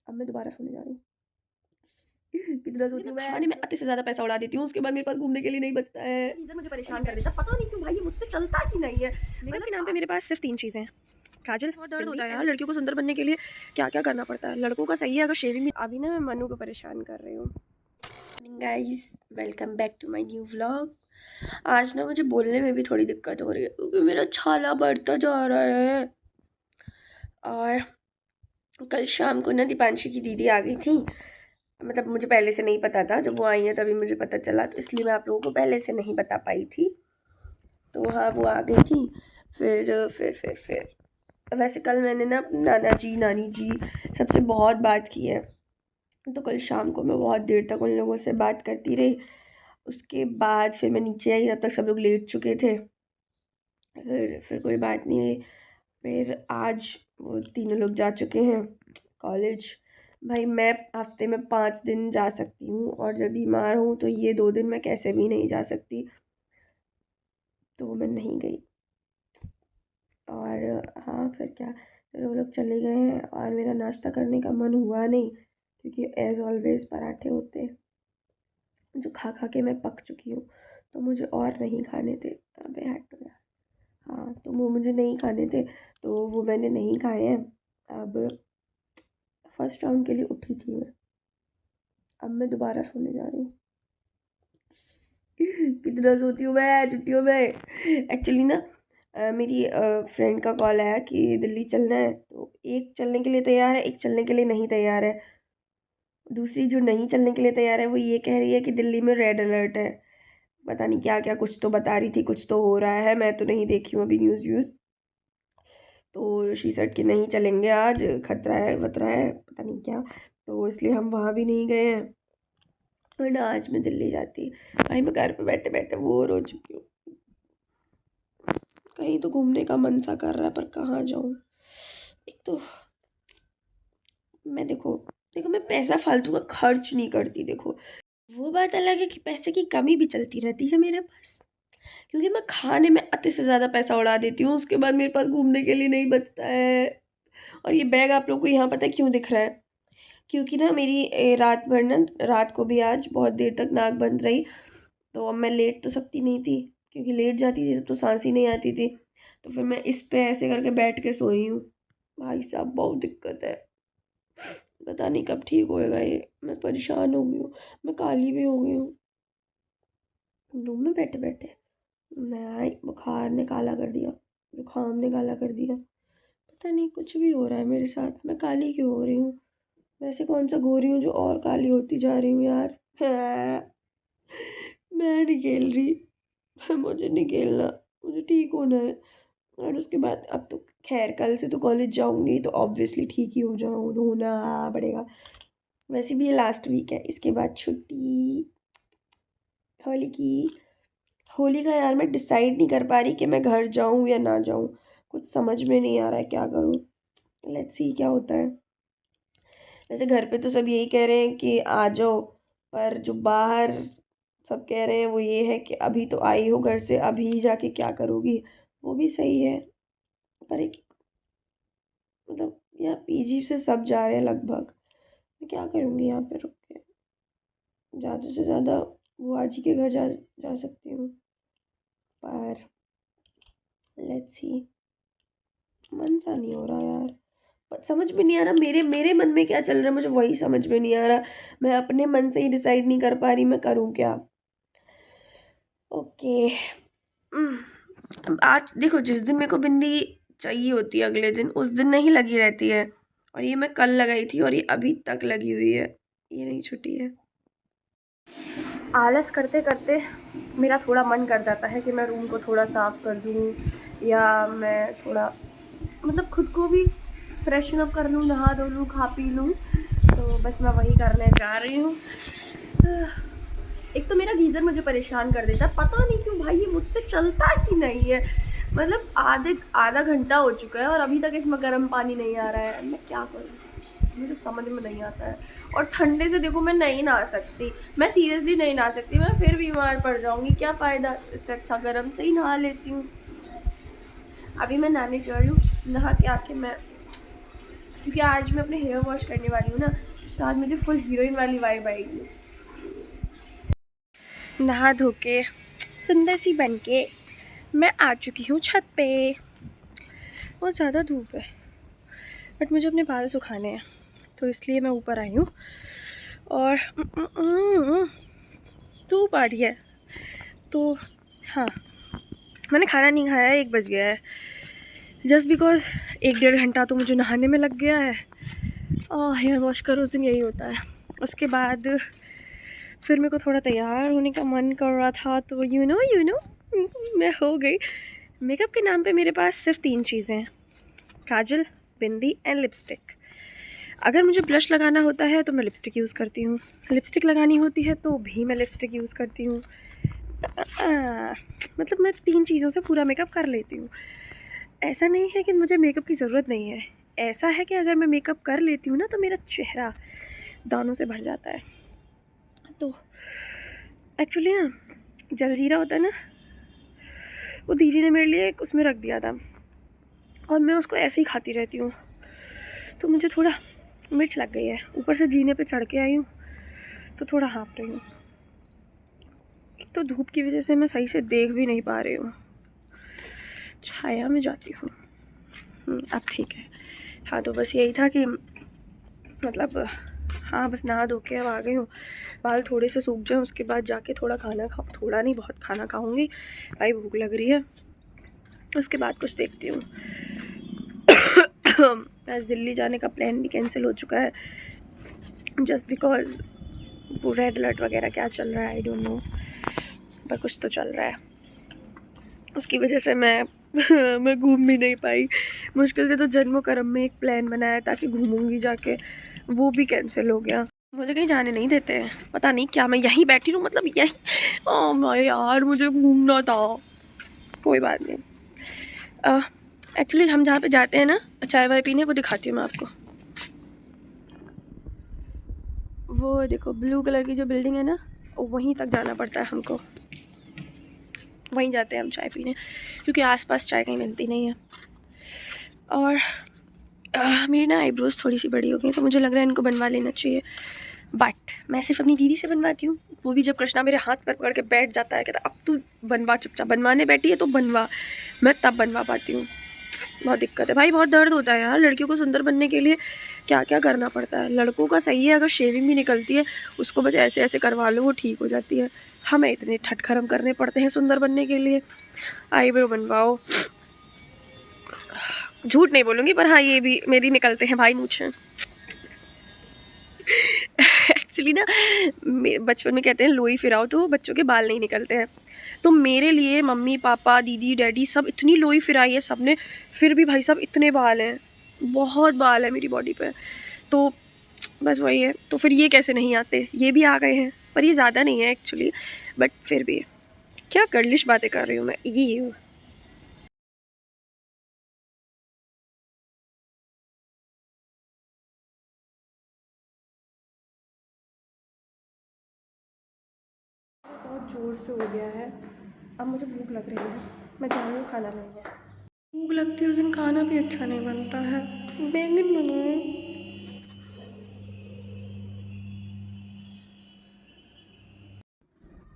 अब मैं दोबारा सोने जा रही हूँ। कितना सोती हूँ मैं, खाने में आधे से ज़्यादा पैसा उड़ा देती हूँ, उसके बाद मेरे पास घूमने के लिए नहीं बचता है। गीज़र मुझे परेशान कर देता, पता नहीं क्यों भाई, ये मुझसे चलता ही नहीं है। मेकअप के नाम पे मेरे पास सिर्फ 3 चीज़ें हैं। काजल, बहुत दर्द होता है यार लड़कियों को सुंदर बनने के लिए, क्या क्या करना पड़ता है। लड़कों का सही है अगर शेविंग। अभी ना मैं मनु को परेशान कर रही हूँ। Guys, welcome back to my new vlog. आज ना मुझे बोलने में भी थोड़ी दिक्कत हो रही है क्योंकि मेरा छाला बढ़ता जा रहा है। और कल शाम को ना दीपांशी की दीदी आ गई थी, मतलब मुझे पहले से नहीं पता था, जब वो आई है तभी मुझे पता चला, तो इसलिए मैं आप लोगों को पहले से नहीं बता पाई थी। तो हाँ, वो आ गई थी। फिर वैसे कल मैंने ना नाना जी नानी जी सबसे बहुत बात की है, तो कल शाम को मैं बहुत देर तक उन लोगों से बात करती रही। उसके बाद फिर मैं नीचे आई, तब तक सब लोग लेट चुके थे। फिर कोई बात नहीं हुई। फिर आज वो तीनों लोग जा चुके हैं कॉलेज। भाई मैं हफ्ते में 5 दिन जा सकती हूँ, और जब बीमार हूँ तो ये 2 दिन मैं कैसे भी नहीं जा सकती, तो मैं नहीं गई। और हाँ, फिर क्या, फिर वो लोग चले गए हैं और मेरा नाश्ता करने का मन हुआ नहीं, क्योंकि एज़ ऑलवेज़ पराठे होते हैं जो खा खा के मैं पक चुकी हूँ, तो मुझे और नहीं खाने थे। अबे हट यार। हाँ, तो वो मुझे नहीं खाने थे, तो वो मैंने नहीं खाए हैं। अब फर्स्ट राउंड के लिए उठी थी मैं, अब मैं दोबारा सोने जा रही हूँ। कितना सोती हूँ मैं छुट्टियों में। एक्चुअली ना मेरी फ्रेंड का कॉल आया कि दिल्ली चलना है, तो एक चलने के लिए तैयार है, एक चलने के लिए नहीं तैयार है। दूसरी जो नहीं चलने के लिए तैयार है वो ये कह रही है कि दिल्ली में रेड अलर्ट है, पता नहीं क्या क्या कुछ तो बता रही थी, कुछ तो हो रहा है, मैं तो नहीं देखी हूँ अभी न्यूज़ व्यूज़। तो शी सेड कि नहीं चलेंगे आज, खतरा है वतरा है, पता नहीं क्या, तो इसलिए हम वहाँ भी नहीं गए हैं। वरना आज मैं दिल्ली जाती। भाई मैं घर पे बैठे बैठे बोर हो चुकी हूँ, कहीं तो घूमने का मन सा कर रहा है, पर कहाँ जाऊँ। एक तो मैं देखो मैं पैसा फालतू का खर्च नहीं करती। देखो वो बात अलग है कि पैसे की कमी भी चलती रहती है मेरे पास, क्योंकि मैं खाने में आधे से ज़्यादा पैसा उड़ा देती हूँ, उसके बाद मेरे पास घूमने के लिए नहीं बचता है। और ये बैग आप लोग को यहाँ पता है क्यों दिख रहा है, क्योंकि ना मेरी रात भर ना, रात को भी आज बहुत देर तक नाक बंद रही, तो अब मैं लेट तो सकती नहीं थी, क्योंकि लेट जाती थी तो सांस ही नहीं आती थी। तो फिर मैं इस पे ऐसे करके बैठ के सोई हूँ। भाई साहब बहुत दिक्कत है, पता नहीं कब ठीक होएगा ये। मैं परेशान हो गई हूँ, मैं काली भी हो गई हूँ रूम में बैठे बैठे। मैं आई, बुखार ने काला कर दिया, जुकाम ने काला कर दिया, पता नहीं कुछ भी हो रहा है मेरे साथ। मैं काली क्यों हो रही हूँ, वैसे कौन सा गोरी हूँ जो और काली होती जा रही हूँ यार। मैं नहीं खेल रही, मुझे नहीं खेलना, मुझे ठीक होना है। और उसके बाद अब तो खैर कल से तो कॉलेज जाऊंगी, तो ऑब्वियसली ठीक ही हो जाऊँ, होना पड़ेगा। वैसे भी ये लास्ट वीक है, इसके बाद छुट्टी होली की। होली का यार मैं डिसाइड नहीं कर पा रही कि मैं घर जाऊं या ना जाऊं, कुछ समझ में नहीं आ रहा है क्या करूं। लेट्स सी क्या होता है। वैसे घर पे तो सब यही कह रहे हैं कि आ जाओ, पर जो बाहर सब कह रहे हैं वो ये है कि अभी तो आई हो घर से, अभी जाके क्या करोगी। वो भी सही है, पर एक मतलब यहाँ पीजी से सब जा रहे हैं लगभग, मैं क्या करूँगी यहाँ पे रुक के। ज़्यादा से ज़्यादा बुआ जी के घर जा सकती हूँ, पर लेट्स सी, मन सा नहीं हो रहा यार। पर समझ में नहीं आ रहा मेरे मेरे मन में क्या चल रहा है, मुझे वही समझ में नहीं आ रहा। मैं अपने मन से ही डिसाइड नहीं कर पा रही मैं करूँ क्या। ओके। आज देखो, जिस दिन मेरे को बिंदी चाहिए होती है अगले दिन उस दिन नहीं लगी रहती है, और ये मैं कल लगाई थी और ये अभी तक लगी हुई है, ये नहीं छुटी है। आलस करते करते मेरा थोड़ा मन कर जाता है कि मैं रूम को थोड़ा साफ़ कर दूँ, या मैं थोड़ा मतलब खुद को भी फ्रेशन अप कर लूँ, नहा धो लूँ, खा पी लूँ। तो बस मैं वही करने जा रही हूँ। एक तो मेरा गीज़र मुझे परेशान कर देता, पता नहीं क्यों भाई, ये मुझसे चलता ही नहीं है। मतलब आधा घंटा हो चुका है और अभी तक इसमें गर्म पानी नहीं आ रहा है। मैं क्या करूँ, मुझे समझ में नहीं आता है। और ठंडे से देखो मैं नहीं नहा सकती, मैं सीरियसली नहीं नहा सकती, मैं फिर बीमार पड़ जाऊँगी, क्या फ़ायदा। इससे अच्छा गर्म से ही नहा लेती हूँ। अभी मैं नहाने जा रही हूँ, नहा के आके मैं क्योंकि आज मैं अपने हेयर वॉश करने वाली हूँ ना, तो आज मुझे फुल हीरोइन वाली वाइब आएगी। नहा धो के सुंदर सी बन के मैं आ चुकी हूँ छत पे। बहुत ज़्यादा धूप है बट मुझे अपने बाल सुखाने हैं, तो इसलिए मैं ऊपर आई हूँ। और धूप आ रही है तो हाँ, मैंने खाना नहीं खाया है, 1 बज गया है। जस्ट बिकॉज 1-1.5 घंटा तो मुझे नहाने में लग गया है। और हेयर वॉश करो उस दिन यही होता है। उसके बाद फिर मेरे को थोड़ा तैयार होने का मन कर रहा था, तो यू नो मैं हो गई। मेकअप के नाम पे मेरे पास सिर्फ 3 चीज़ें हैं, काजल, बिंदी एंड लिपस्टिक। अगर मुझे ब्लश लगाना होता है तो मैं लिपस्टिक यूज़ करती हूँ, लिपस्टिक लगानी होती है तो भी मैं लिपस्टिक यूज़ करती हूँ। मतलब मैं 3 चीज़ों से पूरा मेकअप कर लेती हूँ। ऐसा नहीं है कि मुझे मेकअप की ज़रूरत नहीं है, ऐसा है कि अगर मैं मेकअप कर लेती हूँ ना तो मेरा चेहरा दानों से भर जाता है। तो एक्चुअली ना जलजीरा होता है ना, वो दीदी ने मेरे लिए उसमें रख दिया था और मैं उसको ऐसे ही खाती रहती हूँ, तो मुझे थोड़ा मिर्च लग गई है। ऊपर से जीने पे चढ़ के आई हूँ तो थोड़ा हाँफ रही हूँ। एक तो धूप की वजह से मैं सही से देख भी नहीं पा रही हूँ, छाया में जाती हूँ। अब ठीक है। हाँ तो बस यही था कि मतलब हाँ बस नहा धो के अब आ गई हूँ। बाल थोड़े से सूख जाएँ उसके बाद जाके थोड़ा खाना थोड़ा नहीं बहुत खाना खाऊंगी, भाई भूख लग रही है। उसके बाद कुछ देखती हूँ। आज दिल्ली जाने का प्लान भी कैंसिल हो चुका है, जस्ट बिकॉज वो रेड अलर्ट वगैरह क्या चल रहा है आई डोंट नो, पर कुछ तो चल रहा है। उसकी वजह से मैं घूम भी नहीं पाई। मुश्किल से तो जन्मों कर्म में एक प्लान बनाया था कि घूमूंगी जाके, वो भी कैंसिल हो गया। मुझे कहीं जाने नहीं देते हैं, पता नहीं क्या, मैं यहीं बैठी रहूँ, मतलब यहीं। यार मुझे घूमना था। कोई बात नहीं। एक्चुअली हम जहाँ पे जाते हैं ना चाय वाय पीने, वो दिखाती हूँ मैं आपको। वो देखो ब्लू कलर की जो बिल्डिंग है ना, वहीं तक जाना पड़ता है हमको, वहीं जाते हैं हम चाय पीने, क्योंकि आसपास चाय कहीं मिलती नहीं है। और मेरी ना आईब्रोज थोड़ी सी बड़ी हो गई, तो मुझे लग रहा है इनको बनवा लेना चाहिए। बट मैं सिर्फ अपनी दीदी से बनवाती हूँ, वो भी जब कृष्णा मेरे हाथ पर पकड़ के बैठ जाता है, कहता अब तू बनवा, चुपचाप बनवाने बैठी है तो बनवा, मैं तब बनवा पाती हूँ। बहुत दिक्कत है भाई, बहुत दर्द होता है यार। लड़कियों को सुंदर बनने के लिए क्या क्या करना पड़ता है। लड़कों का सही है, अगर शेविंग भी निकलती है उसको बस ऐसे ऐसे करवा लो, वो ठीक हो जाती है। हमें इतने ठटखरम करने पड़ते हैं सुंदर बनने के लिए। आईब्रो बनवाओ, झूठ नहीं बोलूँगी, पर हाँ ये भी मेरी निकलते हैं भाई मूंछें। एक्चुअली ना बचपन में कहते हैं लोई फिराओ तो बच्चों के बाल नहीं निकलते हैं, तो मेरे लिए मम्मी पापा दीदी डैडी सब इतनी लोई फिराई है सबने, फिर भी भाई साहब इतने बाल हैं, बहुत बाल है मेरी बॉडी पे। तो बस वही है, तो फिर ये कैसे नहीं आते, ये भी आ गए हैं, पर ये ज़्यादा नहीं है एक्चुअली, बट फिर भी क्या गर्लिश बातें कर रही हूँ मैं, ये हूँ। बहुत ज़ोर से हो गया है, अब मुझे भूख लग रही है, मैं जा रही हूँ खाना लेने। भूख लगती है उस दिन खाना भी अच्छा नहीं बनता है, बैंगन बनाए।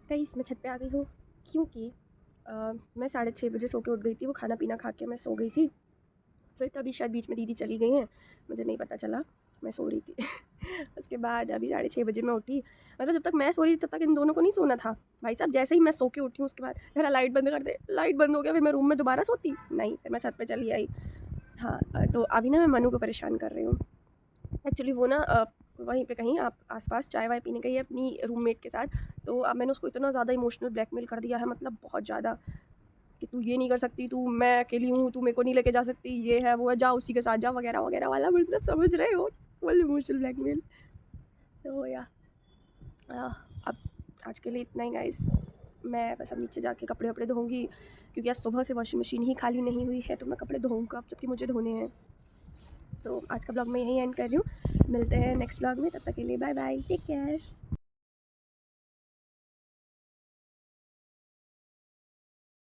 गाइस मैं छत पे आ गई हूँ, क्योंकि मैं 6:30 बजे सो के उठ गई थी। वो खाना पीना खा के मैं सो गई थी, फिर तभी शायद बीच में दीदी चली गई हैं, मुझे नहीं पता चला, मैं सो रही थी। उसके बाद अभी 6:30 बजे मैं उठी, मतलब जब तक मैं सो रही थी तब तक इन दोनों को नहीं सोना था। भाई साहब जैसे ही मैं सो के उठी हूँ उसके बाद मेरा लाइट बंद कर दे, लाइट बंद हो गया, फिर मैं रूम में दोबारा सोती नहीं, फिर मैं छत पर चली आई। हाँ तो अभी ना मैं मनु को परेशान कर रही हूँ। एक्चुअली वो ना वहीं पे कहीं आप आसपास चाय वाय पीने गई है अपनी रूममेट के साथ, तो अब मैंने उसको इतना ज़्यादा इमोशनल ब्लैकमेल कर दिया है, मतलब बहुत ज़्यादा, कि तू ये नहीं कर सकती, तू मैं अकेली हूँ, तू मेरे को नहीं लेके जा सकती, ये है वो है, जा उसी के साथ जा वगैरह वगैरह वाला, मतलब समझ रहे हो, फुल इमोशनल ब्लैकमेल। तो या अब आज के लिए इतना ही गाइस। मैं बस अब नीचे जाके कपड़े वपड़े धोऊंगी, क्योंकि आज सुबह से वॉशिंग मशीन ही खाली नहीं हुई है, तो मैं कपड़े धोऊंगा अब, जबकि मुझे धोने हैं। तो आज का ब्लॉग मैं यहीं एंड कर रही हूँ, मिलते हैं नेक्स्ट ब्लॉग में, तब तक के लिए बाय बाय, टेक केयर।